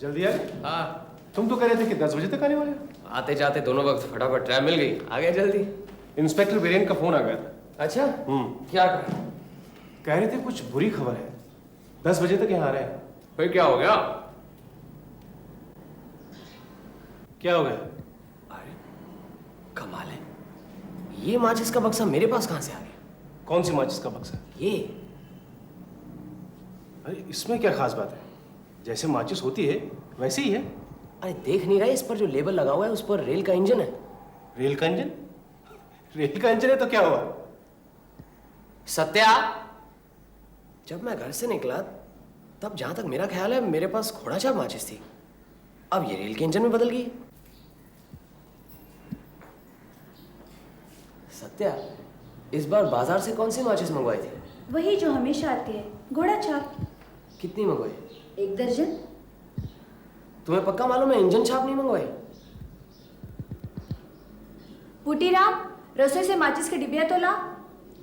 जल्दी आए? हाँ। तुम तो कह रहे थे कि 10 बजे तक आने वाले। आते जाते दोनों वक्त फटाफट ट्रैम मिल गई, आ गया जल्दी। इंस्पेक्टर वीरेन का फोन आ गया था। अच्छा। क्या कहा? कह रहे थे कुछ बुरी खबर है, 10 बजे तक यहाँ आ रहे हैं। फिर क्या हो गया? क्या हो गया? अरे कमाल है, ये माचिस का बक्सा मेरे पास कहां से आ गया? कौन सी माचिस का बक्सा? ये। अरे इसमें क्या खास बात है, जैसे माचिस होती है वैसे ही है। अरे देख नहीं रहे, इस पर जो लेबल लगा हुआ है उस पर रेल का इंजन है। रेल का इंजन? रेल का इंजन है तो क्या हुआ? सत्या, जब मैं घर से निकला तब जहां तक मेरा ख्याल है मेरे पास घोड़ा छाप माचिस थी, अब ये रेल के इंजन में बदल गई। सत्या, इस बार बाजार से कौन सी माचिस मंगवाई थी? वही जो हमेशा आती है, घोड़ा छाप। कितनी मंगवाई? 1 दर्जन। तुम्हें पक्का मालूम है इंजन छाप नहीं मंगवाई? पुटीराम, रसोई से माचिस के डिबिया तो ला,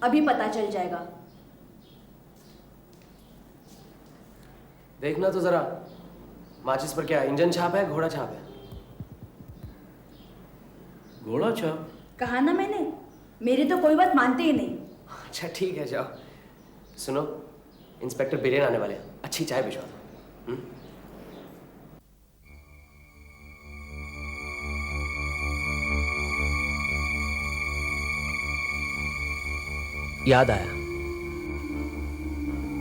अभी पता चल जाएगा। देखना तो जरा, माचिस पर क्या इंजन छाप है घोड़ा छाप है? घोड़ा छाप? कहा ना मैंने, मेरी तो कोई बात मानते ही नहीं। अच्छा ठीक है, जाओ। सुनो, इंस्पेक्टर बिरेन आने वाले हैं, अच्छी चाय भिजवा दो। याद आया,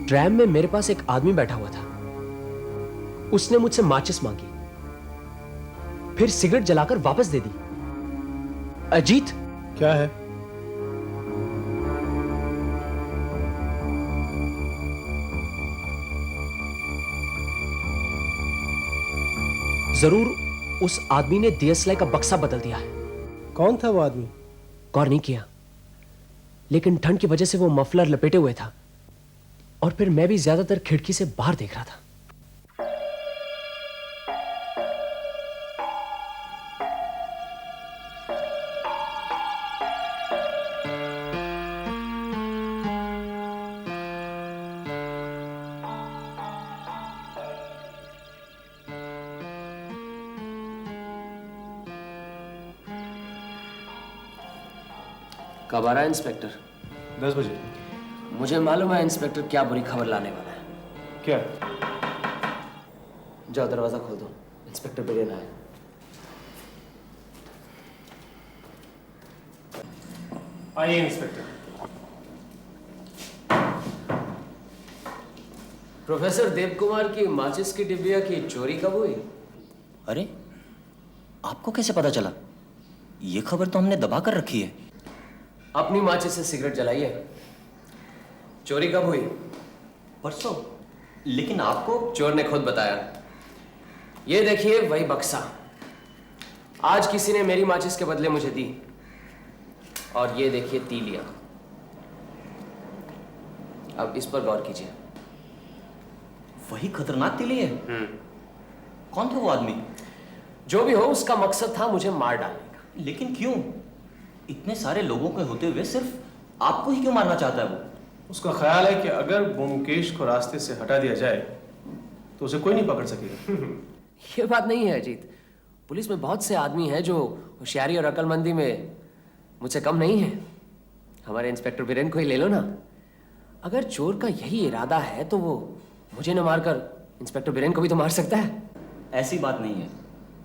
ट्रैम में मेरे पास एक आदमी बैठा हुआ था। उसने मुझसे माचिस मांगी, फिर सिगरेट जलाकर वापस दे दी। अजीत। क्या है? जरूर उस आदमी ने देसलाई का बक्सा बदल दिया है। कौन था वो आदमी? गौर नहीं किया, लेकिन ठंड की वजह से वो मफलर लपेटे हुए था, और फिर मैं भी ज्यादातर खिड़की से बाहर देख रहा था। कब आ रहा है इंस्पेक्टर? 10 बजे। मुझे मालूम है इंस्पेक्टर क्या बुरी खबर लाने वाला है। क्या? जाओ दरवाजा खोल दो, इंस्पेक्टर बिरेन आए। आइए इंस्पेक्टर। प्रोफेसर देव कुमार की माचिस की डिबिया की चोरी कब हुई? अरे, आपको कैसे पता चला? ये खबर तो हमने दबा कर रखी है। अपनी माचिस से सिगरेट जलाइए। चोरी कब हुई? परसों। लेकिन आपको? चोर ने खुद बताया। ये देखिए वही बक्सा, आज किसी ने मेरी माचिस के बदले मुझे दी। और ये देखिए तीलियां। अब इस पर गौर कीजिए। वही खतरनाक तीली है? कौन था वो आदमी? जो भी हो, उसका मकसद था मुझे मार डालने का। लेकिन क्यों? इतने सारे लोगों के होते हुए सिर्फ आपको ही क्यों मारना चाहता है वो? उसका ख्याल है कि अगर ब्योमकेश को रास्ते से हटा दिया जाए तो उसे कोई नहीं पकड़ सकेगा। ये बात नहीं है अजीत, पुलिस में बहुत से आदमी हैं जो होशियारी और अक्लमंदी में मुझसे कम नहीं है। हमारे इंस्पेक्टर वीरेन को ही ले लो ना। अगर चोर का यही इरादा है तो वो मुझे न मारकर इंस्पेक्टर वीरेन को भी तो मार सकता है। ऐसी बात नहीं है,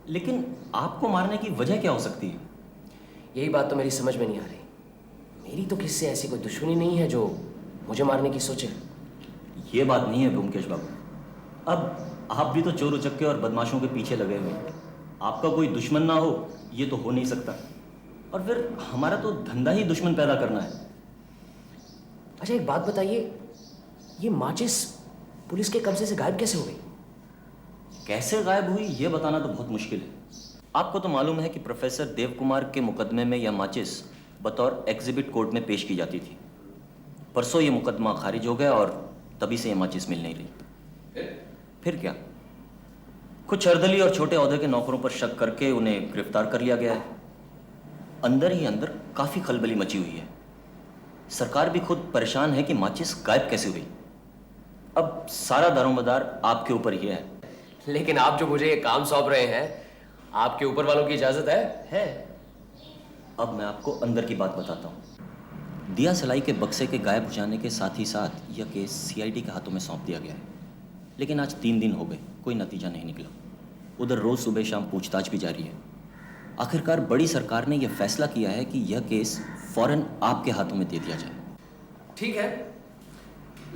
लेकिन आपको मारने की वजह क्या हो सकती है? यही बात तो मेरी समझ में नहीं आ रही। मेरी तो किससे ऐसी कोई दुश्मनी नहीं है जो मुझे मारने की सोचे। ये बात नहीं है ब्योमकेश बाबू। अब आप भी तो चोर उचक्के और बदमाशों के पीछे लगे हुए हैं। आपका कोई दुश्मन ना हो ये तो हो नहीं सकता, और फिर हमारा तो धंधा ही दुश्मन पैदा करना है। अच्छा एक बात बताइए, ये माचिस पुलिस के कब्जे से गायब कैसे हो गई? कैसे गायब हुई ये बताना तो बहुत मुश्किल है। आपको तो मालूम है कि प्रोफेसर देव कुमार के मुकदमे में यह माचिस बतौर एग्जिबिट कोर्ट में पेश की जाती थी। परसों ये मुकदमा खारिज हो गया और तभी से ये माचिस मिल नहीं रही। फिर क्या, कुछ अर्दली और छोटे ओहदे के नौकरों पर शक करके उन्हें गिरफ्तार कर लिया गया है। अंदर ही अंदर काफी खलबली मची हुई है। सरकार भी खुद परेशान है कि माचिस गायब कैसे हुई। अब सारा दारोमदार आपके ऊपर ही है। लेकिन आप जो मुझे ये काम सौंप रहे हैं, आपके ऊपर वालों की इजाजत है? है। अब मैं आपको अंदर की बात बताता हूँ। दिया सलाई के बक्से के गायब हो जाने के साथ ही साथ यह केस सीआईडी के हाथों में सौंप दिया गया है, लेकिन आज 3 दिन हो गए, कोई नतीजा नहीं निकला। उधर रोज सुबह शाम पूछताछ भी जारी है। आखिरकार बड़ी सरकार ने यह फैसला किया है कि यह केस फौरन आपके हाथों में दे दिया जाए। ठीक है,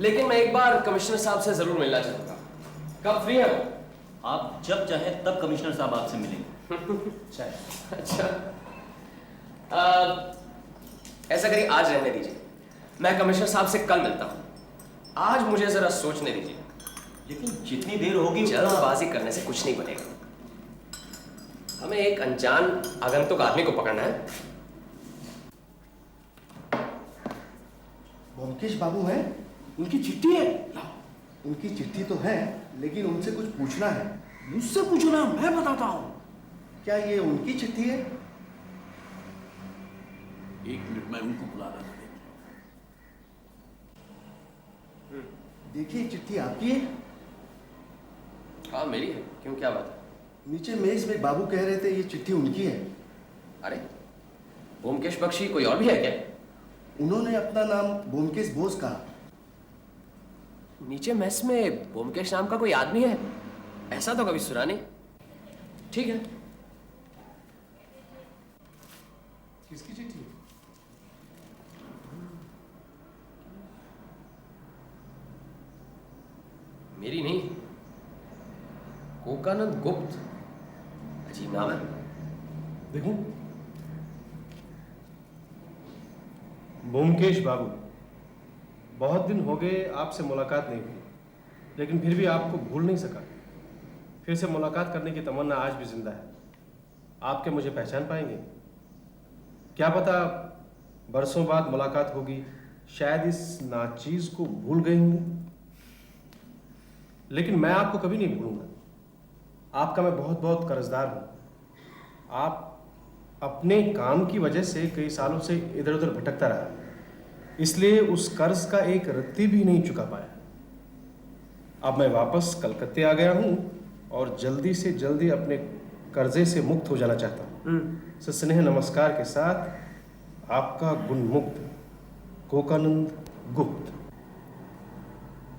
लेकिन मैं एक बार कमिश्नर साहब से जरूर मिलना चाहूंगा। कब फ्री है वो? आप जब चाहें तब कमिश्नर साहब आपसे मिलेंगे। अच्छा, ऐसा करिए, आज रहने दीजिए, मैं कमिश्नर साहब से कल मिलता हूँ। आज मुझे जरा सोचने दीजिए। लेकिन जितनी देर होगी जल्दबाजी करने से कुछ नहीं बनेगा। हमें एक अनजान आगंतुक आदमी को पकड़ना है। ब्योमकेश बाबू हैं? उनकी चिट्ठी है? उनकी चिट्ठी तो है, लेकिन उनसे कुछ पूछना है। मुझसे पूछना, मैं बताता हूँ। क्या ये उनकी चिट्ठी है? 1 मिनट में उनको बुला रहा था। देखिए, चिट्ठी आपकी है। हाँ मेरी है, क्यों, क्या बात है? नीचे मेज में बाबू कह रहे थे ये चिट्ठी उनकी है। अरे, ब्योमकेश बख्शी कोई और भी है क्या? उन्होंने अपना नाम ब्योमकेश बोस कहा। नीचे मेस में ब्योमकेश नाम का कोई आदमी है? ऐसा तो कभी सुना नहीं। ठीक है। किसकी चिट्ठी? मेरी नहीं, कोकानंद गुप्त। अजीब नाम है। देखूं? ब्योमकेश बाबू, बहुत दिन हो गए आपसे मुलाकात नहीं हुई, लेकिन फिर भी आपको भूल नहीं सका। फिर से मुलाकात करने की तमन्ना आज भी जिंदा है। आपके मुझे पहचान पाएंगे? क्या पता बरसों बाद मुलाकात होगी, शायद इस नाचीज को भूल गए होंगे, लेकिन मैं आपको कभी नहीं भूलूंगा। आपका मैं बहुत बहुत कर्जदार हूं। आप अपने काम की वजह से कई सालों से इधर उधर भटकता रहा, इसलिए उस कर्ज का एक रत्ती भी नहीं चुका पाया। अब मैं वापस कलकत्ते आ गया हूं और जल्दी से जल्दी अपने कर्जे से मुक्त हो जाना चाहता हूं। सस्नेह नमस्कार के साथ, आपका गुणमुक्त कोकानंद गुप्त।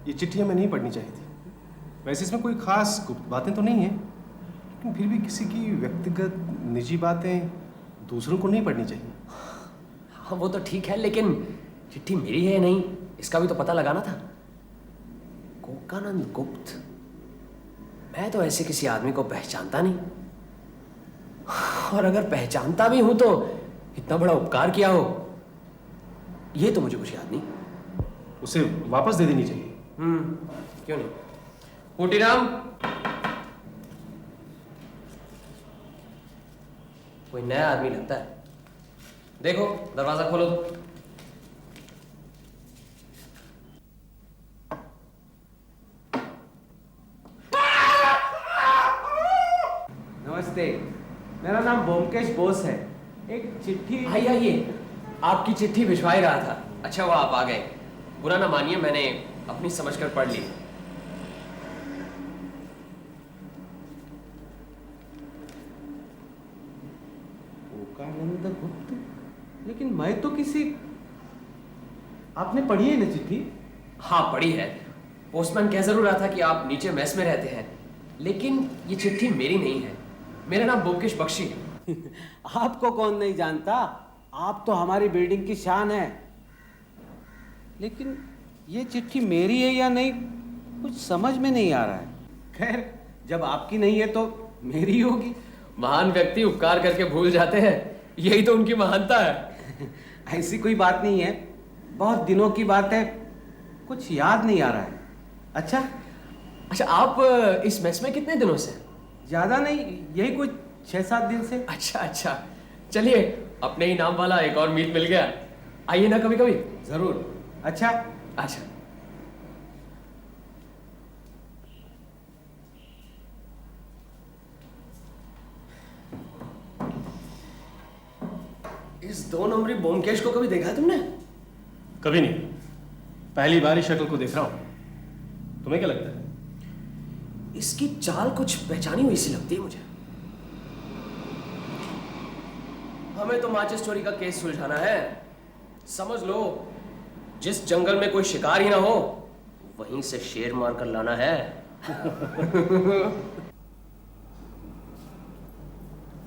ये चिट्ठी हमें नहीं पढ़नी चाहिए थी। वैसे इसमें कोई खास गुप्त बातें तो नहीं है, लेकिन फिर भी किसी की व्यक्तिगत निजी बातें दूसरों को नहीं पढ़नी चाहिए। हाँ वो तो ठीक है, लेकिन चिट्ठी मेरी है या नहीं, इसका भी तो पता लगाना था। कोकानंद गुप्त, मैं तो ऐसे किसी आदमी को पहचानता नहीं, और अगर पहचानता भी हूं तो इतना बड़ा उपकार किया हो, ये तो मुझे कुछ याद नहीं। उसे वापस दे देनी चाहिए। क्यों नहीं? कोटीराम, कोई नया आदमी लगता है। देखो, दरवाजा खोलो। नमस्ते, मेरा नाम ब्योमकेश बोस है। एक चिट्ठी। आइए आइए, आपकी चिट्ठी भिजवा ही रहा था। अच्छा वो आप आ गए, बुरा ना मानिए, मैंने अपनी समझकर पढ़ ली। कोकानंद गुप्त, लेकिन मैं तो किसी। आपने पढ़ी है ना चिट्ठी? हाँ पढ़ी है। पोस्टमैन कह जरूर रहा था कि आप नीचे मेस में रहते हैं, लेकिन ये चिट्ठी मेरी नहीं है। मेरा नाम ब्योमकेश बख्शी है। आपको कौन नहीं जानता, आप तो हमारी बिल्डिंग की शान है। लेकिन ये चिट्ठी मेरी है या नहीं, कुछ समझ में नहीं आ रहा है। खैर, जब आपकी नहीं है तो मेरी होगी। महान व्यक्ति उपकार करके भूल जाते हैं, यही तो उनकी महानता है। ऐसी कोई बात नहीं है, बहुत दिनों की बात है, कुछ याद नहीं आ रहा है। अच्छा, आप इस मेस में कितने दिनों से? ज्यादा नहीं, यही कुछ 6-7 दिन से। अच्छा, चलिए, अपने ही नाम वाला एक और मीत मिल गया। आइए ना कभी कभी। जरूर। अच्छा। इस 2 नंबरी ब्योमकेश को कभी देखा है तुमने? कभी नहीं, पहली बार ही शक्ल को देख रहा हूं। तुम्हें क्या लगता है? इसकी चाल कुछ पहचानी हुई सी लगती है मुझे। हमें तो माचिस चोरी का केस सुलझाना है। समझ लो, जिस जंगल में कोई शिकार ही ना हो, वहीं से शेर मार कर लाना है।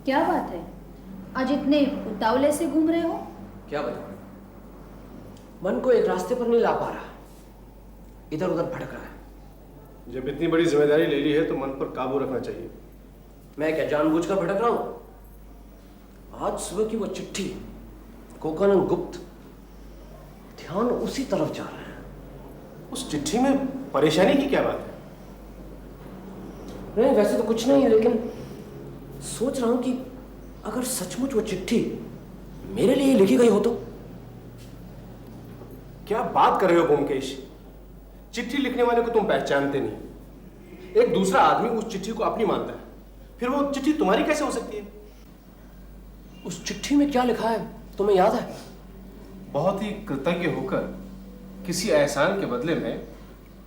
क्या बात है, आज इतने उतावले से घूम रहे हो? क्या बताऊं, मन को एक रास्ते पर नहीं ला पा रहा, इधर उधर भटक रहा है। जब इतनी बड़ी जिम्मेदारी ले ली है तो मन पर काबू रखना चाहिए। मैं क्या जानबूझकर भटक रहा हूं? आज सुबह की वो चिट्ठी, कोकानन गुप्त, ध्यान उसी तरफ जा रहा है। उस चिट्ठी में परेशानी की क्या बात है? नहीं, वैसे तो कुछ नहीं है, लेकिन सोच रहा हूं कि अगर सचमुच वो चिट्ठी मेरे लिए लिखी गई हो तो। क्या बात कर रहे हो ब्योमकेश? चिट्ठी लिखने वाले को तुम पहचानते नहीं। एक दूसरा आदमी उस चिट्ठी को अपनी मानता है, फिर वो चिट्ठी तुम्हारी कैसे हो सकती है? उस चिट्ठी में क्या लिखा है तुम्हें याद है? बहुत ही कृतज्ञ होकर किसी एहसान के बदले में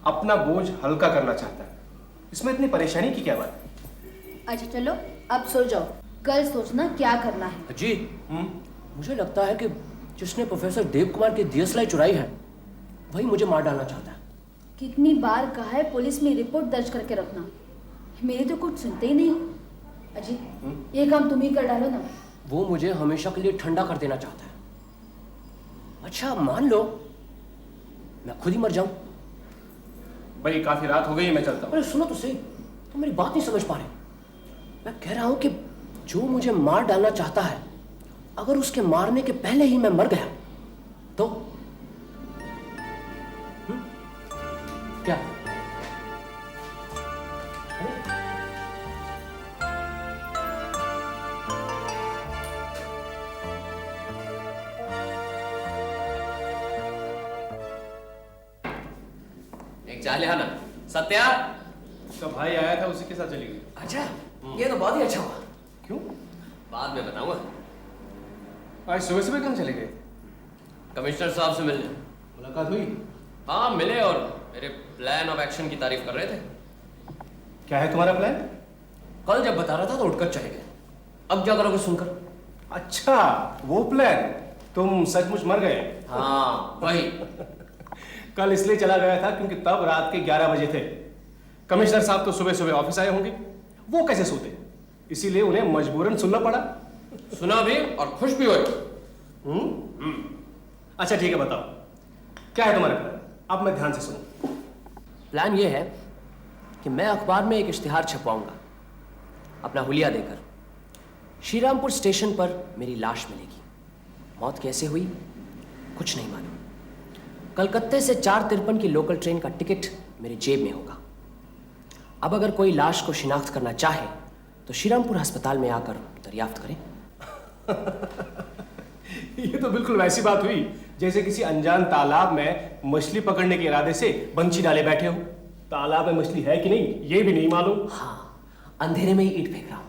अपना बोझ हल्का करना चाहता है। इसमें इतनी परेशानी की क्या बात है? अच्छा चलो अब सो जाओ, कल सोचना क्या करना है। जी, मुझे लगता है कि जिसने प्रोफेसर देव कुमार की डीएसएलआर चुराई है, वही मुझे मार डालना चाहता है। कितनी बार कहा है पुलिस में रिपोर्ट दर्ज करके रखना, मेरी तो कुछ सुनते ही नहीं हो। अजीत, ये काम तुम ही कर डालो ना। वो मुझे हमेशा के लिए ठंडा कर देना चाहता है। अच्छा मान लो मैं खुद ही मर जाऊं। भाई काफी रात हो गई है, मैं चलता हूँ। अरे सुनो तो सही, तुम मेरी बात नहीं समझ पा रहे। मैं कह रहा हूं कि जो मुझे मार डालना चाहता है, अगर उसके मारने के पहले ही मैं मर गया तो क्या? एक चाय आना। सत्या, तो भाई आया था, उसी के साथ चली गई। अच्छा ये तो बहुत ही अच्छा हुआ। क्यों? बाद में बताऊंगा। आज सुबह सुबह कहाँ चले गए? कमिश्नर साहब से मिलने। मुलाकात हुई? हाँ मिले और मेरे प्लान ऑफ एक्शन की तारीफ कर रहे थे। क्या है तुम्हारा प्लान? कल जब बता रहा था तो उठकर चले गए। अब क्या करोगे सुनकर? अच्छा वो प्लान, तुम सचमुच मर गए? हाँ वही। कल इसलिए चला गया था क्योंकि तब रात के 11 बजे थे। कमिश्नर साहब तो सुबह सुबह ऑफिस आए होंगे, वो कैसे सोते? इसीलिए उन्हें मजबूरन सुनना पड़ा। सुना भी और खुश भी हुए। अच्छा ठीक है, बताओ क्या है तुम्हारा प्लान? अब मैं ध्यान से सुनूं। प्लान ये है कि मैं अखबार में एक इश्तिहार छपवाऊंगा अपना हुलिया देकर। श्रीरामपुर स्टेशन पर मेरी लाश मिलेगी। मौत कैसे हुई कुछ नहीं मालूम। कलकत्ते से 4:53 की लोकल ट्रेन का टिकट मेरे जेब में होगा। अब अगर कोई लाश को शिनाख्त करना चाहे तो श्रीरामपुर अस्पताल में आकर दरियाफ्त करें। ये तो बिल्कुल वैसी बात हुई जैसे किसी अनजान तालाब में मछली पकड़ने के इरादे से बंची डाले बैठे हो। तालाब में मछली है कि नहीं ये भी नहीं मालूम। हाँ, अंधेरे में ही ईंट फेंक रहा हूं,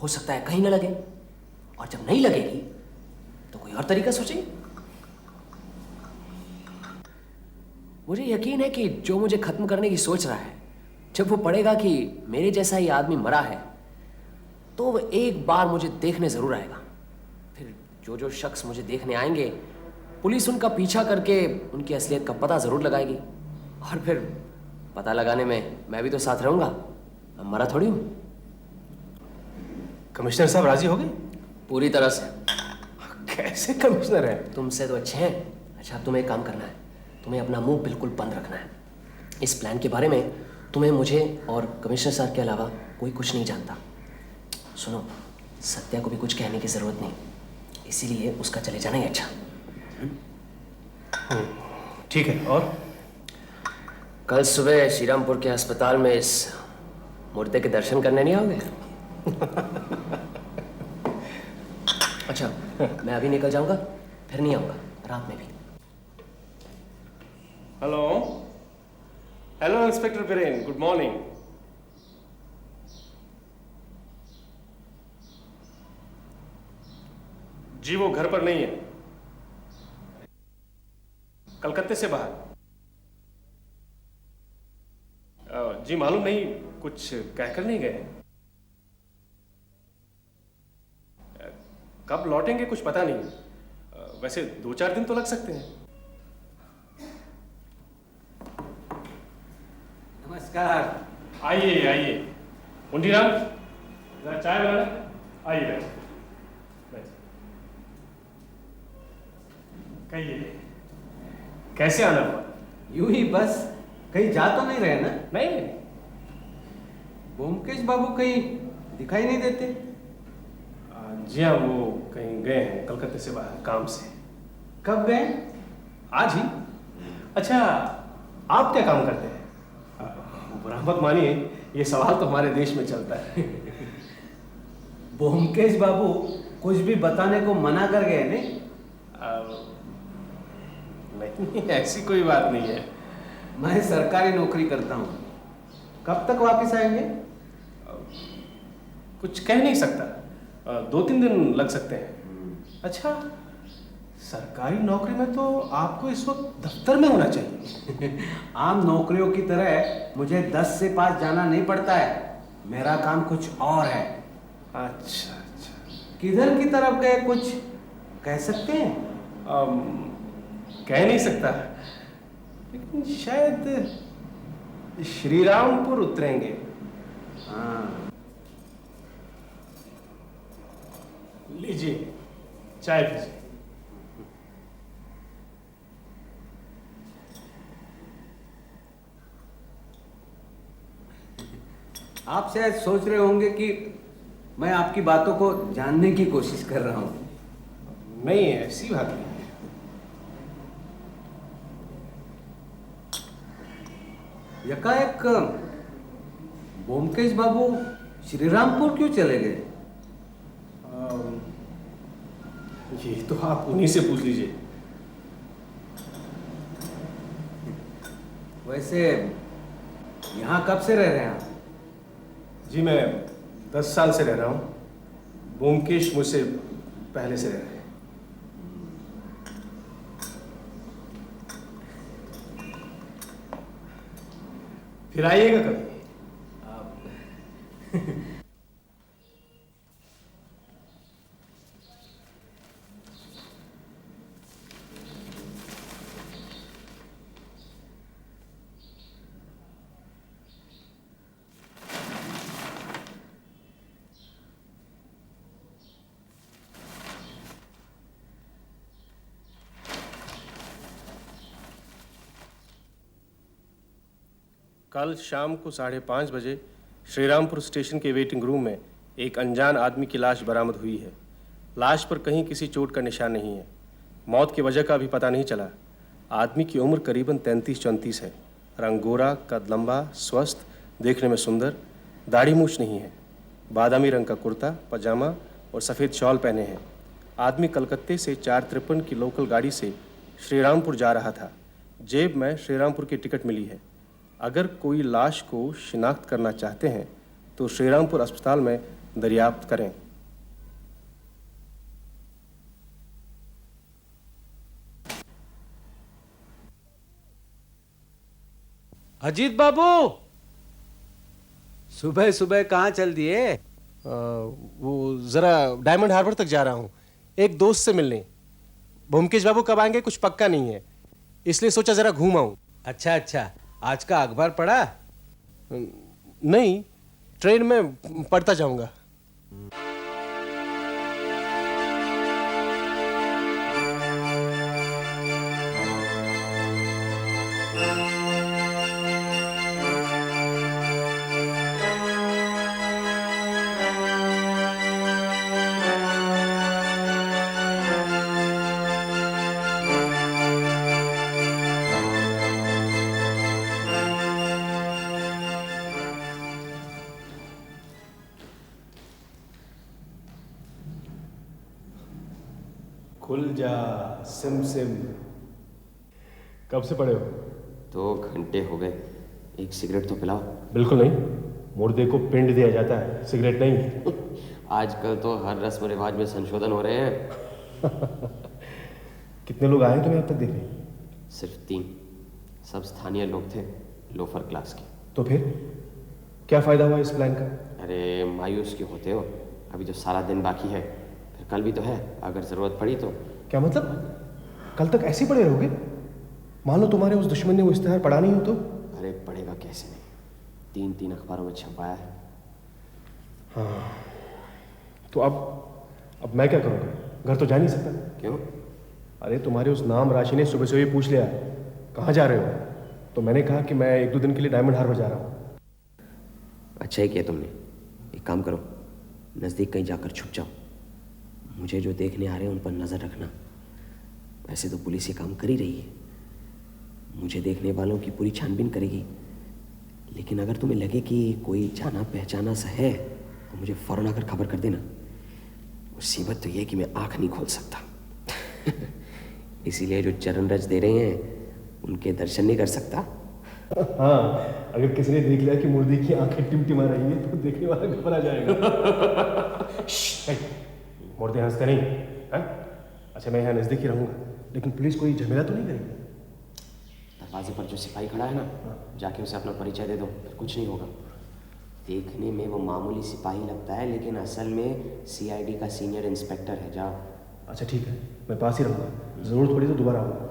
हो सकता है कहीं न लगे, और जब नहीं लगेगी तो कोई और तरीका सोचेंगे। मुझे यकीन है कि जो मुझे खत्म करने की सोच रहा है, जब वो पढ़ेगा कि मेरे जैसा ही आदमी मरा है, तो वो एक बार मुझे देखने जरूर आएगा। फिर जो जो शख्स मुझे देखने आएंगे, पुलिस उनका पीछा करके उनकी असलियत का पता जरूर लगाएगी, और फिर पता लगाने में मैं भी तो साथ रहूंगा। मैं मरा थोड़ी हूं। कमिश्नर साहब राजी हो गए? पूरी तरह से। कैसे कमिश्नर है? तुमसे तो अच्छे हैं। अच्छा, अब तुम्हें एक काम करना है, तुम्हें अपना मुंह बिल्कुल बंद रखना है। इस प्लान के बारे में तुम्हें, मुझे और कमिश्नर साहब के अलावा कोई कुछ नहीं जानता। सुनो, सत्या को भी कुछ कहने की जरूरत नहीं, इसीलिए उसका चले जाना ही अच्छा। ठीक है। और कल सुबह श्रीरामपुर के अस्पताल में इस मूर्ति के दर्शन करने नहीं आओगे? अच्छा, मैं अभी निकल जाऊंगा, फिर नहीं आऊंगा रात में भी। Hello hello inspector Biren, good morning. जी वो घर पर नहीं है, कलकत्ते से बाहर। जी मालूम नहीं, कुछ कहकर नहीं गए? कब लौटेंगे कुछ पता नहीं। वैसे 2-4 दिन तो लग सकते हैं। नमस्कार। आइए आइए। मुंडीराम, जरा चाय बनाना। आइए बैठिए। कहिए, कैसे आना हुआ? यूं ही बस, कहीं जा तो नहीं रहे ना? नहीं नहीं। ब्योमकेश बाबू कहीं दिखाई नहीं देते। जी हाँ, वो कहीं गए हैं कलकत्ते से बाहर काम से। कब गए? आज ही। अच्छा, आप क्या काम करते हैं? बुरा मत मानिए, ये सवाल तो हमारे देश में चलता है। ब्योमकेश बाबू कुछ भी बताने को मना कर गए नहीं? नहीं, ऐसी कोई बात नहीं है। मैं सरकारी नौकरी करता हूँ। कब तक वापस आएंगे? कुछ कह नहीं सकता। 2-3 दिन लग सकते हैं। अच्छा, सरकारी नौकरी में तो आपको इस वक्त दफ्तर में होना चाहिए। आम नौकरियों की तरह मुझे 10 से 5 जाना नहीं पड़ता है। मेरा काम कुछ और है। अच्छा अच्छा। किधर की तरफ गए, कुछ कह सकते हैं? कह नहीं सकता, लेकिन शायद श्रीरामपुर उतरेंगे। हाँ। लीजिए, चाय पीजिए। आप शायद सोच रहे होंगे कि मैं आपकी बातों को जानने की कोशिश कर रहा हूँ। नहीं, ऐसी बात नहीं है। यकाएक ब्योमकेश बाबू श्रीरामपुर क्यों चले गए? ये तो आप उन्हीं से पूछ लीजिए। वैसे यहाँ कब से रह रहे हैं आप? जी, मैं 10 साल से रह रहा हूँ। ब्योमकेश मुझसे पहले से रह रहे हैं। फिर आइएगा कभी। कल शाम को 5:30 बजे श्रीरामपुर स्टेशन के वेटिंग रूम में एक अनजान आदमी की लाश बरामद हुई है। लाश पर कहीं किसी चोट का निशान नहीं है। मौत की वजह का भी पता नहीं चला। आदमी की उम्र करीबन 33-34 है। रंग गोरा, कद लंबा, स्वस्थ, देखने में सुंदर। दाढ़ी मूछ नहीं है। बादामी रंग का कुर्ता पजामा और सफ़ेद शॉल पहने हैं। आदमी कलकत्ते से 453 की लोकल गाड़ी से श्रीरामपुर जा रहा था। जेब में श्रीरामपुर की टिकट मिली है। अगर कोई लाश को शिनाख्त करना चाहते हैं तो श्रीरामपुर अस्पताल में दरियाफ्त करें। अजीत बाबू, सुबह सुबह कहाँ चल दिए? वो ज़रा डायमंड हार्बर तक जा रहा हूँ, एक दोस्त से मिलने। ब्योमकेश बाबू कब आएंगे कुछ पक्का नहीं है, इसलिए सोचा ज़रा घूम आऊँ। अच्छा अच्छा, आज का अखबार पढ़ा? नहीं, ट्रेन में पढ़ता जाऊँगा। खुल जा सिम सिम। कब से पड़े हो? 2 घंटे हो गए। एक सिगरेट तो पिलाओ। बिल्कुल नहीं, मुर्दे को पिंड दिया जाता है, सिगरेट नहीं। आजकल तो हर रस्म रिवाज में संशोधन हो रहे हैं। कितने लोग आए तुम्हें अब तक देखने? सिर्फ 3, सब स्थानीय लोग थे, लोफर क्लास के। तो फिर क्या फ़ायदा हुआ इस प्लान का? अरे मायूस क्यों होते हो? अभी तो सारा दिन बाकी है, फिर कल भी तो है, अगर ज़रूरत पड़ी तो। क्या मतलब? कल तक ऐसे ही पड़े रहोगे? मान लो तुम्हारे उस दुश्मन ने वो इश्तेहार पढ़ा नहीं हो तो? अरे पढ़ेगा कैसे नहीं, 3 अखबारों में छपवाया है। हाँ, तो अब मैं क्या करूँगा? घर तो जा नहीं सकता। क्यों? अरे तुम्हारे उस नाम राशि ने सुबह से ही पूछ लिया कहाँ जा रहे हो, तो मैंने कहा कि मैं 1-2 दिन के लिए डायमंड हार्बर जा रहा हूँ। अच्छा ही किया तुमने। एक काम करो, नज़दीक कहीं जाकर छुप जाओ। मुझे जो देखने आ रहे हैं उन पर नज़र रखना। वैसे तो पुलिस ये काम कर ही रही है, मुझे देखने वालों की पूरी छानबीन करेगी, लेकिन अगर तुम्हें लगे कि कोई जाना पहचाना सा है तो मुझे फ़ौरन आकर खबर कर देना। मुसीबत तो ये है कि मैं आँख नहीं खोल सकता इसीलिए जो चरण रज दे रहे हैं उनके दर्शन नहीं कर सकता। हाँ, अगर किसी ने देख लिया कि मुर्दी की आंखें टिमटिमा रही है तो देखने वाला घबरा जाएगा। मुर्दे हंसते नहीं है? अच्छा, मैं यहाँ नज़दीक ही रहूँगा, लेकिन पुलिस कोई झमेला तो नहीं करेगी? दरवाजे पर जो सिपाही खड़ा है ना, जाके उसे अपना परिचय दे दो, फिर कुछ नहीं होगा। देखने में वो मामूली सिपाही लगता है, लेकिन असल में CID का सीनियर इंस्पेक्टर है। जाओ। अच्छा ठीक है, मैं पास ही रहूँगा, ज़रूरत पड़ी तो दोबारा आऊँगा।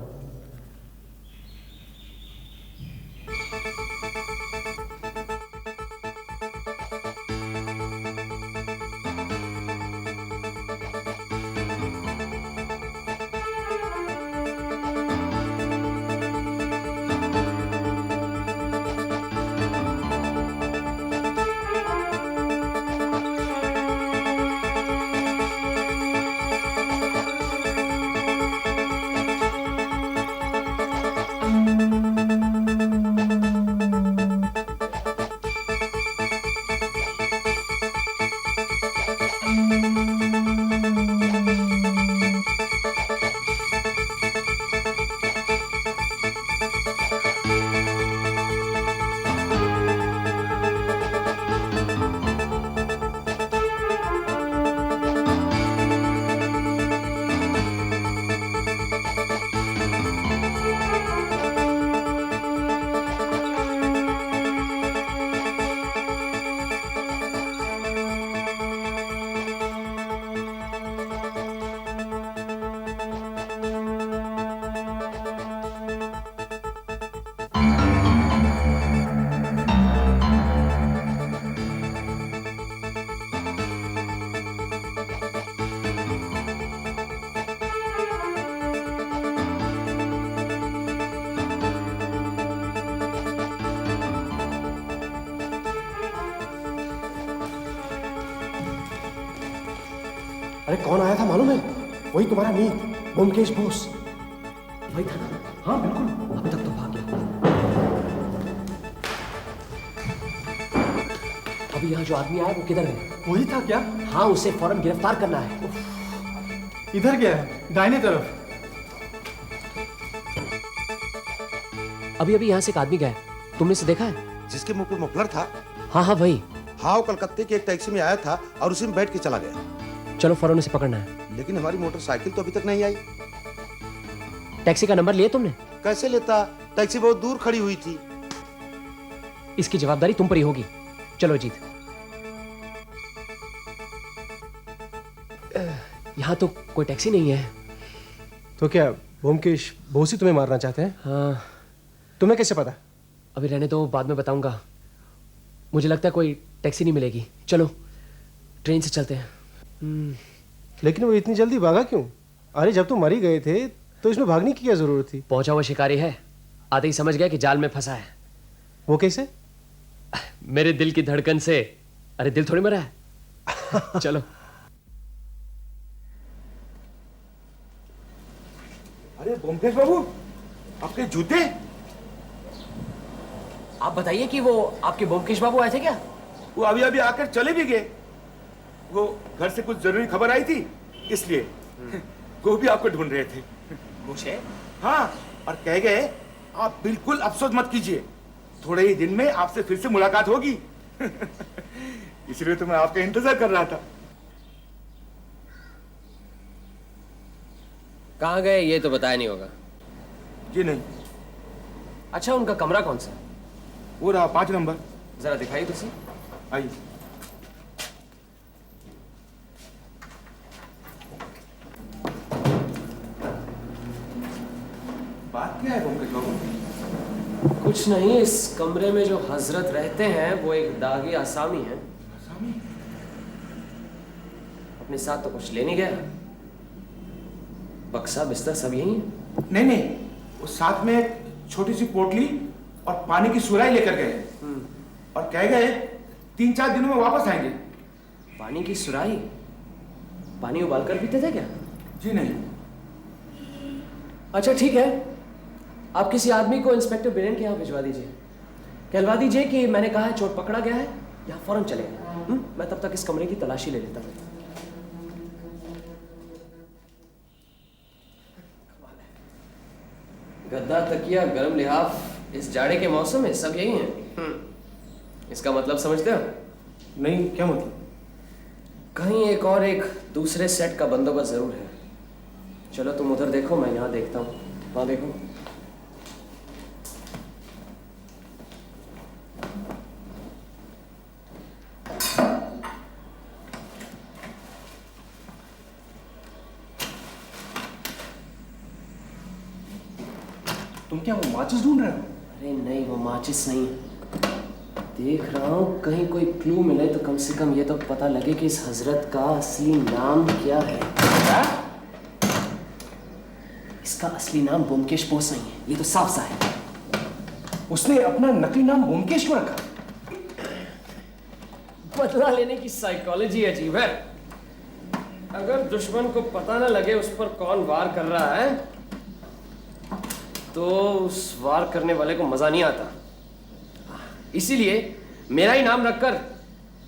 अरे कौन आया था मालूम है? वही तुम्हारा मीत, ब्योमकेश बोस। वही था ना? हाँ बिल्कुल, अब तक तो भाग गया। अभी यहाँ जो आदमी आया वो किधर है? वही था क्या? हाँ, उसे फौरन गिरफ्तार करना है। इधर गया है, दाहिने तरफ। अभी यहाँ से एक आदमी गया है, तुमने इसे देखा है? जिसके मुंह पे मफलर था? हाँ वही। हाँ, वो कलकत्ते की एक टैक्सी में आया था और उसी में बैठ के चला गया। चलो फौरन उसे पकड़ना है। लेकिन हमारी मोटरसाइकिल तो अभी तक नहीं आई। टैक्सी का नंबर लिया तुमने? कैसे लेता, टैक्सी बहुत दूर खड़ी हुई थी। इसकी जवाबदारी तुम पर ही होगी। चलो जीत। यहाँ तो कोई टैक्सी नहीं है। तो क्या ब्योमकेश बोस ही तुम्हें मारना चाहते हैं? हाँ। तुम्हें कैसे पता? अभी रहने दो, बाद में बताऊंगा। मुझे लगता है कोई टैक्सी नहीं मिलेगी। चलो ट्रेन से चलते हैं। लेकिन वो इतनी जल्दी भागा क्यों? अरे जब तुम मर ही गए थे तो इसमें भागने की क्या जरूरत थी? पहुंचा हुआ शिकारी है, आते ही समझ गया कि जाल में फंसा है। वो कैसे? मेरे दिल की धड़कन से। अरे दिल थोड़ी मरा है। चलो। अरे ब्योमकेश बाबू, आपके जूते? आप बताइए कि वो आपके ब्योमकेश बाबू आए थे क्या? वो अभी अभी आकर चले भी गए। वो घर से कुछ जरूरी खबर आई थी, इसलिए वो भी आपको ढूंढ रहे थे। मुझे? हाँ, और कह गए आप बिल्कुल अफसोस मत कीजिए, थोड़े ही दिन में आपसे फिर से मुलाकात होगी। इसलिए तो मैं आपका इंतजार कर रहा था। कहाँ गए ये तो बताया नहीं होगा। जी नहीं। अच्छा, उनका कमरा कौन सा? वो रहा 5 नंबर। जरा दिखाइए तुसी। आइए। बात क्या है मुकेश बाबू? कुछ नहीं, इस कमरे में जो हजरत रहते हैं वो एक दागी आसामी है। आसामी? अपने साथ तो कुछ ले नहीं गया, बक्सा बिस्तर सब यही है। नहीं नहीं, वो साथ में एक छोटी सी पोटली और पानी की सुराही लेकर गए और कह गए 3-4 दिनों में वापस आएंगे। पानी की सुराही? पानी उबाल कर पीते थे क्या? जी नहीं। अच्छा ठीक है, आप किसी आदमी को इंस्पेक्टर बिरेन के यहाँ भिजवा दीजिए, कहलवा दीजिए कि मैंने कहा है चोर पकड़ा गया है, यहाँ फौरन चलेगा। मैं तब तक इस कमरे की तलाशी ले लेता हूँ। गद्दा, तकिया, गर्म लिहाफ, इस जाड़े के मौसम में सब यही हैं। इसका मतलब समझते हो? नहीं, क्या मतलब? कहीं एक दूसरे सेट का बंदोबस्त जरूर है। चलो तुम उधर देखो, मैं यहाँ देखता हूँ। वहाँ देखो। तुम क्या वो माचिस ढूंढ रहे हो? अरे नहीं, वो माचिस नहीं है। देख रहा हूँ कहीं कोई क्लू मिले तो कम से कम ये तो पता लगे कि इस हजरत का असली नाम क्या है। क्या? इसका असली नाम ब्योमकेश बोस नहीं है, ये तो साफ सा है। उसने अपना नकली नाम ब्योमकेश क्यों रखा? बदला लेने की साइकोलॉजी अजीब है। अगर दुश्मन को पता न लगे उस पर कौन वार कर रहा है तो उस वार करने वाले को मजा नहीं आता। इसीलिए मेरा ही नाम रखकर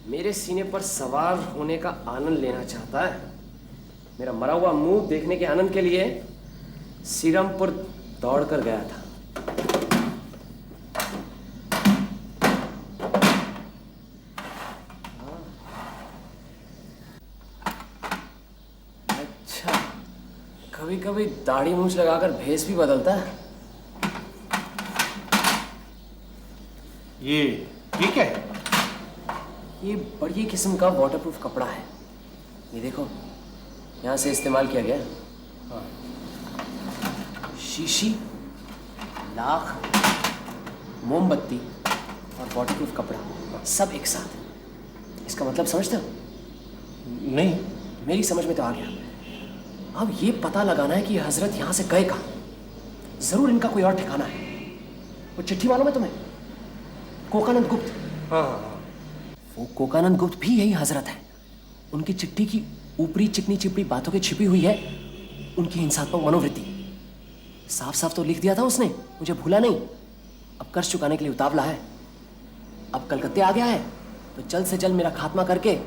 मेरे सीने पर सवार होने का आनंद लेना चाहता है। मेरा मरा हुआ मुंह देखने के आनंद के लिए सीरमपुर दौड़ कर गया था। अच्छा, कभी कभी दाढ़ी मूंछ लगाकर भेस भी बदलता है। ये क्या है? ये बड़ी किस्म का वाटरप्रूफ कपड़ा है। ये देखो, यहाँ से इस्तेमाल किया गया। हाँ। शीशी, लाख, मोमबत्ती और वाटरप्रूफ कपड़ा सब एक साथ। इसका मतलब समझते हो? नहीं। मेरी समझ में तो आ गया। अब ये पता लगाना है कि ये हजरत यहाँ से गए कहाँ। जरूर इनका कोई और ठिकाना है। वो चिट्ठी मालूम है तुम्हें? कोकानंद गुप्त। हाँ हाँ हाँ। वो कोकानंद गुप्त भी यही हजरत है। उनकी चिट्ठी की ऊपरी चिकनी चिपड़ी बातों की छिपी हुई है उनकी हिंसात्मक मनोवृत्ति। साफ साफ तो लिख दिया था उसने, मुझे भूला नहीं। अब कर्ज चुकाने के लिए उतावला है। अब कलकत्ते आ गया है तो जल्द से जल्द मेरा खात्मा करके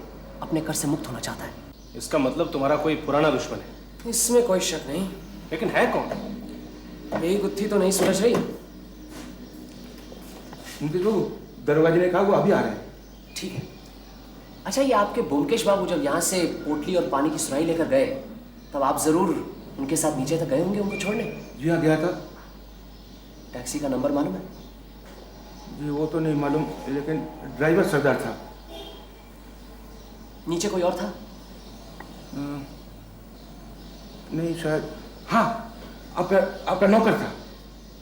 अपने कर्ज से मुक्त होना चाहता है। इसका मतलब तुम्हारा कोई पुराना दुश्मन है? इसमें कोई शक नहीं। लेकिन है कौन? यही गुत्थी तो नहीं सुलझ रही। मुकेश बाबू, दरोगा जी ने कहा वो अभी आ रहे हैं। ठीक है। अच्छा, ये आपके ब्योमकेश बाबू जब यहाँ से पोटली और पानी की सुराही लेकर गए तब आप जरूर उनके साथ नीचे तक गए होंगे उनको छोड़ने? जी हाँ, गया था। टैक्सी का नंबर मालूम है? जी वो तो नहीं मालूम, लेकिन ड्राइवर सरदार था। नीचे कोई और था? नहीं शायद, हाँ आपका नौकर था।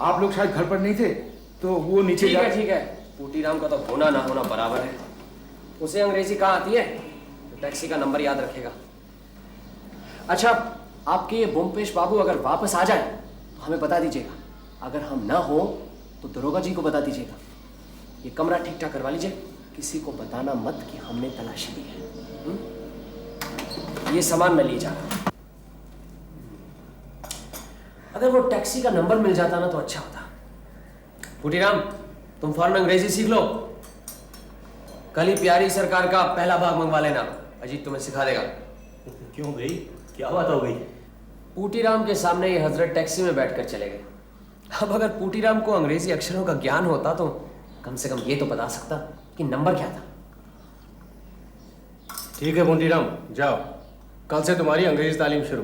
आप लोग शायद घर पर नहीं थे तो वो नीचे ठीक है ठीक है। पूटीराम का तो होना ना होना बराबर है। उसे अंग्रेजी कहाँ आती है तो टैक्सी का नंबर याद रखेगा। अच्छा, आपके ये ब्योमकेश बाबू अगर वापस आ जाए तो हमें बता दीजिएगा। अगर हम ना हो तो दरोगा जी को बता दीजिएगा। ये कमरा ठीक ठाक करवा लीजिए। किसी को बताना मत कि हमने तलाशी ली है। ये सामान मैं ले जा रहा हूं। अगर वो टैक्सी का नंबर मिल जाता ना तो अच्छा होता। पूटीराम, तुम फौरन अंग्रेजी सीख लो। कल ही प्यारी सरकार का पहला भाग मंगवा लेना, अजीत तुम्हें सिखा देगा। क्यों भाई, क्या बात हो गई? पूटीराम के सामने ये हजरत टैक्सी में बैठकर चले गए। अब अगर पूटीराम को अंग्रेजी अक्षरों का ज्ञान होता तो कम से कम ये तो बता सकता कि नंबर क्या था। ठीक है पूटीराम, जाओ। कल से तुम्हारी अंग्रेजी तालीम शुरू।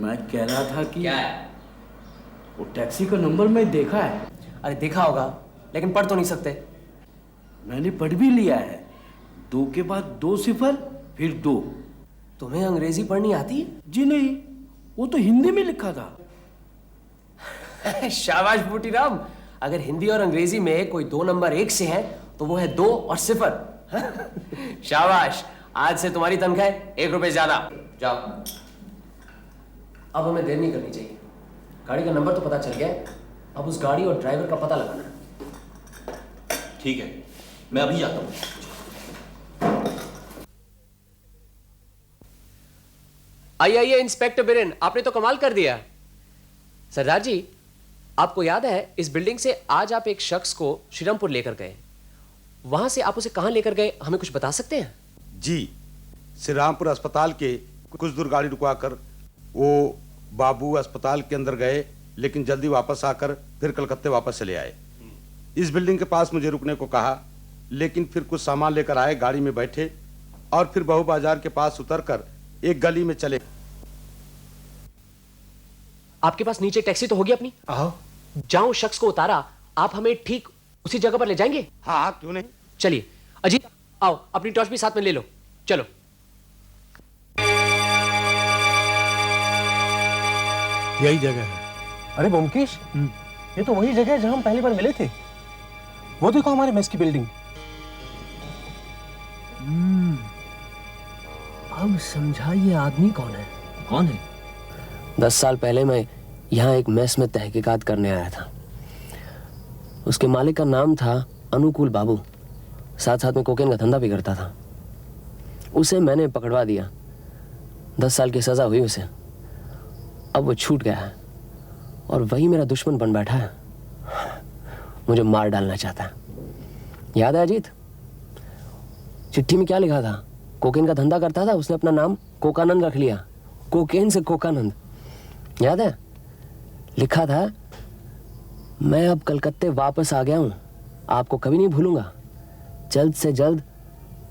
मैं कह रहा था कि क्या है? वो टैक्सी का नंबर मैं देखा है। अरे देखा होगा लेकिन पढ़ तो नहीं सकते। मैंने पढ़ भी लिया है। 2 के बाद 2 सिफर फिर 2। तुम्हें अंग्रेजी पढ़नी आती जी नहीं, वो तो हिंदी में लिखा था। है? शाबाश बूटीराम, अगर हिंदी और अंग्रेजी में कोई 2 नंबर 1 से है तो वो है 2 और सिफर। शाबाश, आज से तुम्हारी तनख्वाह 1 रुपए ज्यादा। जाओ। अब हमें देर नहीं करनी चाहिए। गाड़ी का नंबर तो पता चल गया है, अब उस गाड़ी और ड्राइवर का पता लगाना है। ठीक है, मैं अभी जाता हूँ। आइए इंस्पेक्टर बिरेन, आपने तो कमाल कर दिया। सरदार जी, आपको याद है इस बिल्डिंग से आज आप एक शख्स को श्रीरामपुर लेकर गए, वहां से आप उसे कहां लेकर गए, हमें कुछ बता सकते हैं? जी, श्री रामपुर अस्पताल के कुछ दूर गाड़ी रुकवाकर वो बाबू अस्पताल के अंदर गए, लेकिन जल्दी वापस आकर फिर कलकत्ते वापस चले आए। इस बिल्डिंग के पास मुझे रुकने को कहा, लेकिन फिर कुछ सामान लेकर आए, गाड़ी में बैठे और फिर बहू बाजार के पास उतरकर एक गली में चले। आपके पास नीचे टैक्सी तो होगी अपनी? आओ। जहां उस शख्स को उतारा, आप हमें ठीक उसी जगह पर ले जाएंगे? हाँ, क्यों नहीं। चलिए अजीत, आओ अपनी टॉर्च भी साथ में ले लो, चलो। यही जगह है। अरे ब्योमकेश, ये तो वही जगह है जहां हम पहली बार मिले थे। वो देखो हमारे मेस की बिल्डिंग। अब समझा ये आदमी कौन है। कौन है? 10 साल पहले मैं यहाँ एक मेस में तहकीकात करने आया था। उसके मालिक का नाम था अनुकूल बाबू, साथ साथ में कोकेन का धंधा भी करता था। उसे मैंने पकड़वा दिया, 10 साल की सजा हुई उसे। अब वो छूट गया है और वही मेरा दुश्मन बन बैठा है, मुझे मार डालना चाहता है। याद है अजीत, चिट्ठी में क्या लिखा था? कोकेन का धंधा करता था, उसने अपना नाम कोकानंद रख लिया, कोकेन से कोकानंद। याद है? लिखा था, मैं अब कलकत्ते वापस आ गया हूं, आपको कभी नहीं भूलूंगा, जल्द से जल्द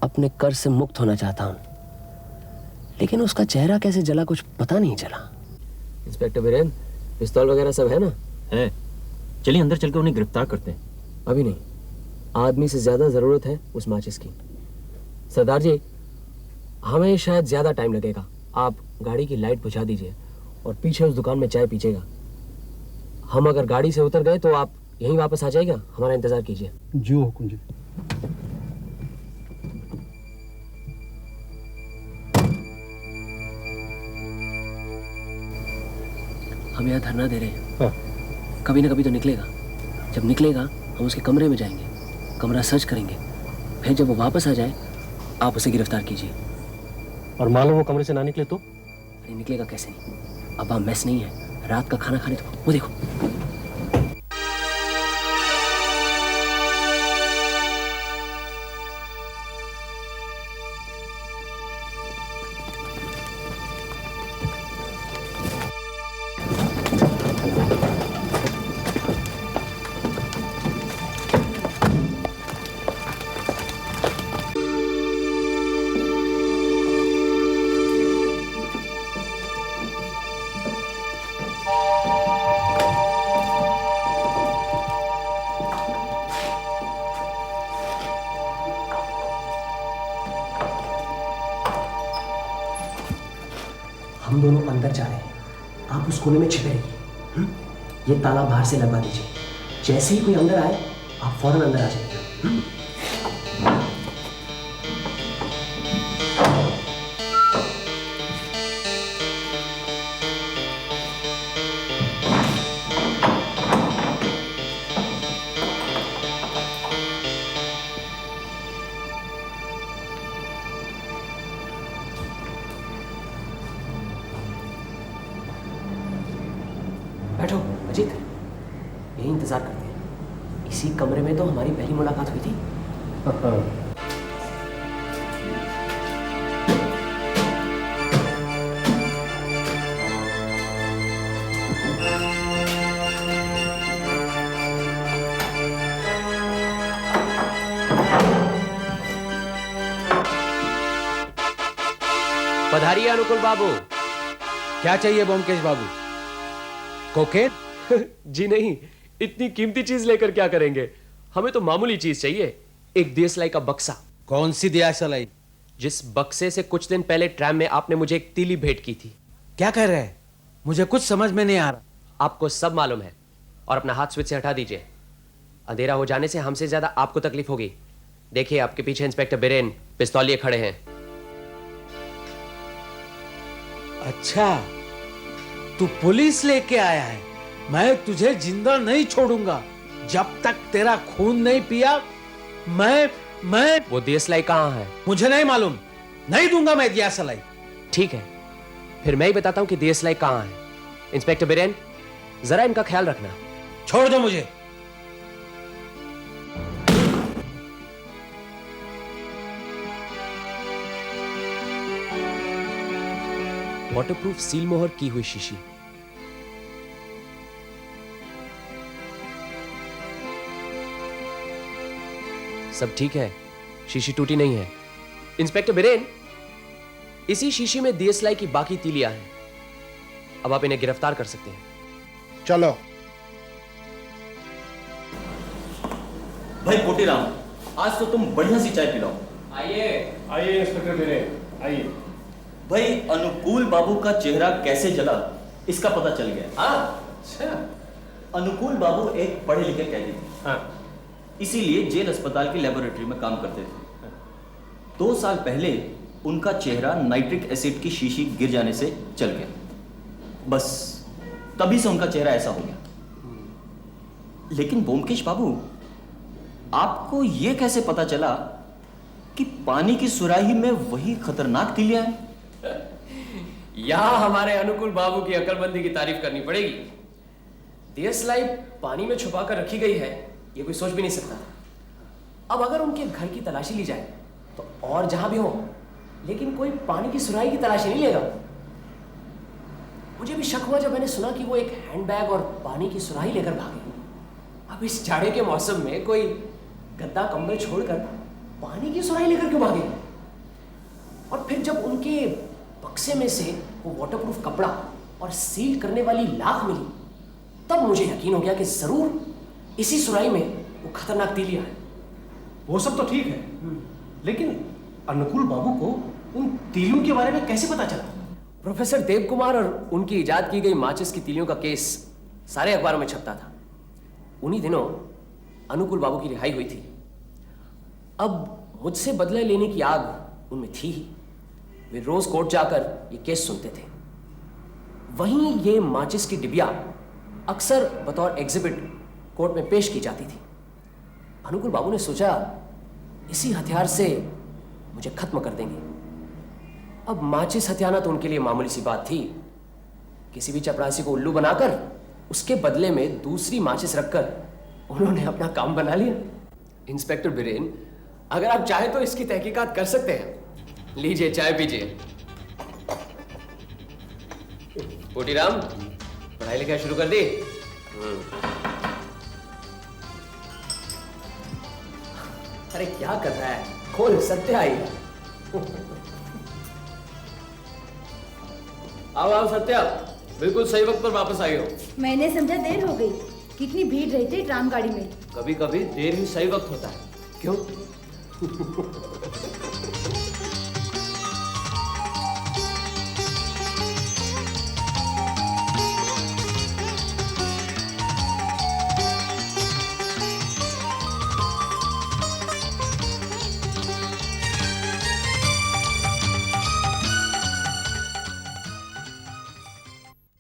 अपने कर्ज से मुक्त होना चाहता हूं। लेकिन उसका चेहरा कैसे जला, कुछ पता नहीं चला। इंस्पेक्टर बिरेन, पिस्तौल वगैरह सब है ना? है। चलिए अंदर चलकर उन्हें गिरफ्तार करते हैं। अभी नहीं, आदमी से ज्यादा जरूरत है उस माचिस की। सरदार जी, हमें शायद ज्यादा टाइम लगेगा, आप गाड़ी की लाइट बुझा दीजिए और पीछे उस दुकान में चाय पीजिएगा। हम अगर गाड़ी से उतर गए तो आप यहीं वापस आ जाएगा, हमारा इंतजार कीजिए। जी हुकुम जी। हम यहाँ धरना दे रहे हैं, कभी ना कभी तो निकलेगा। जब निकलेगा हम उसके कमरे में जाएंगे, कमरा सर्च करेंगे, फिर जब वो वापस आ जाए आप उसे गिरफ्तार कीजिए। और मान लो वो कमरे से ना निकले तो? अरे निकलेगा कैसे नहीं, अब वहाँ मेस नहीं है, रात का खाना खाने तो वो देखो। हम दोनों अंदर जा रहे हैं, आप उस कोने में छिपे रहिए। ये ताला बाहर से लगवा दीजिए, जैसे ही कोई अंदर आए आप फौरन अंदर आ जाइए। बैठो अजीत, यही इंतजार करते हैं। इसी कमरे में तो हमारी पहली मुलाकात हुई थी। पधारिए अनुकूल बाबू। क्या चाहिए ब्योमकेश बाबू? कोकेन? जी नहीं, इतनी कीमती चीज लेकर क्या करेंगे, हमें तो मामूली चीज चाहिए, एक दियसलाई का बक्सा। कौन सी दियासलाई? जिस बक्से से कुछ दिन पहले ट्रैम में आपने मुझे एक तीली भेंट की थी। क्या कह रहे हैं? मुझे कुछ समझ में नहीं आ रहा। आपको सब मालूम है, और अपना हाथ स्विच से हटा दीजिए। अंधेरा हो जाने से हमसे ज्यादा आपको तकलीफ होगी। देखिए, आपके पीछे इंस्पेक्टर बिरेन पिस्तौलिए खड़े हैं। अच्छा, तू पुलिस लेके आया है? मैं तुझे जिंदा नहीं छोड़ूंगा जब तक तेरा खून नहीं पिया। मैं वो दियसलाई कहाँ है? मुझे नहीं मालूम, नहीं दूंगा मैं दियासलाई। ठीक है, फिर मैं ही बताता हूं कि दियसलाई कहाँ है। इंस्पेक्टर बिरेन, जरा इनका ख्याल रखना। छोड़ दो मुझे। वाटरप्रूफ सील मोहर की हुई शीशी। सब ठीक है, शीशी टूटी नहीं है। इंस्पेक्टर बिरेन, इसी शीशी में दियसलाई की बाकी तीलियां हैं। अब आप इन्हें गिरफ्तार कर सकते हैं। चलो। भाई पोटीराम, आज तो तुम बढ़िया सी चाय पिलाओ। आइए। आइए इंस्पेक्टर बिरेन, आइए। भाई अनुकूल बाबू का चेहरा कैसे जला इसका पता चल गया। हाँ, अच्छा। अनुकूल बाबू एक पढ़े लिखे कैदी थे। हाँ। इसीलिए जेल अस्पताल की लेबोरेटरी में काम करते थे। 2 साल पहले उनका चेहरा नाइट्रिक एसिड की शीशी गिर जाने से चल गया। बस तभी से उनका चेहरा ऐसा हो गया। लेकिन ब्योमकेश बाबू, आपको यह कैसे पता चला कि पानी की सुराही में वही खतरनाक तीलियां हैं? यहां हमारे अनुकूल बाबू की अकलमंदी की तारीफ करनी पड़ेगी। दियसलाई पानी में छुपाकर रखी गई है, ये कोई सोच भी नहीं सकता था। अब अगर उनके घर की तलाशी ली जाए तो और जहां भी हो, लेकिन कोई पानी की सुराही की तलाशी नहीं लेगा। मुझे भी शक हुआ जब मैंने सुना कि वो एक हैंडबैग और पानी की सुराही लेकर भागे। अब इस जाड़े के मौसम में कोई गद्दा कंबल छोड़कर पानी की सुराही लेकर क्यों भागे? और फिर जब उनके बक्से में से वो वाटरप्रूफ कपड़ा और सील करने वाली लाख मिली, तब मुझे यकीन हो गया कि जरूर इसी सुराही में वो खतरनाक तीलियां हैं। वो सब तो ठीक है, लेकिन अनुकूल बाबू को उन तीलियों के बारे में कैसे पता चला? प्रोफेसर देव कुमार और उनकी इजाद की गई माचिस की तीलियों का केस सारे अखबारों में छपता था। उन्हीं दिनों अनुकूल बाबू की रिहाई हुई थी। अब मुझसे बदला लेने की आग उनमें थी ही। वे रोज कोर्ट जाकर ये केस सुनते थे। वहीं ये माचिस की डिबिया अक्सर बतौर एग्जिबिट कोर्ट में पेश की जाती थी। अनुकूल बाबू ने सोचा इसी हथियार से मुझे खत्म कर देंगे। अब माचिस हथियाना तो उनके लिए मामूली सी बात थी। किसी भी चपरासी को उल्लू बनाकर उसके बदले में दूसरी माचिस रखकर उन्होंने अपना काम बना लिया। इंस्पेक्टर बिरेन, अगर आप चाहें तो इसकी तहकीकात कर सकते हैं। लीजिए, चाय पीजिए। पोटीराम, पढ़ाई लिखाई शुरू कर दी? अरे क्या कर रहा है? खोल, सत्य आई। आओ सत्या, बिल्कुल सही वक्त पर वापस आई हो। मैंने समझा देर हो गई। कितनी भीड़ रही थी ट्राम गाड़ी में। कभी कभी देर ही सही वक्त होता है, क्यों?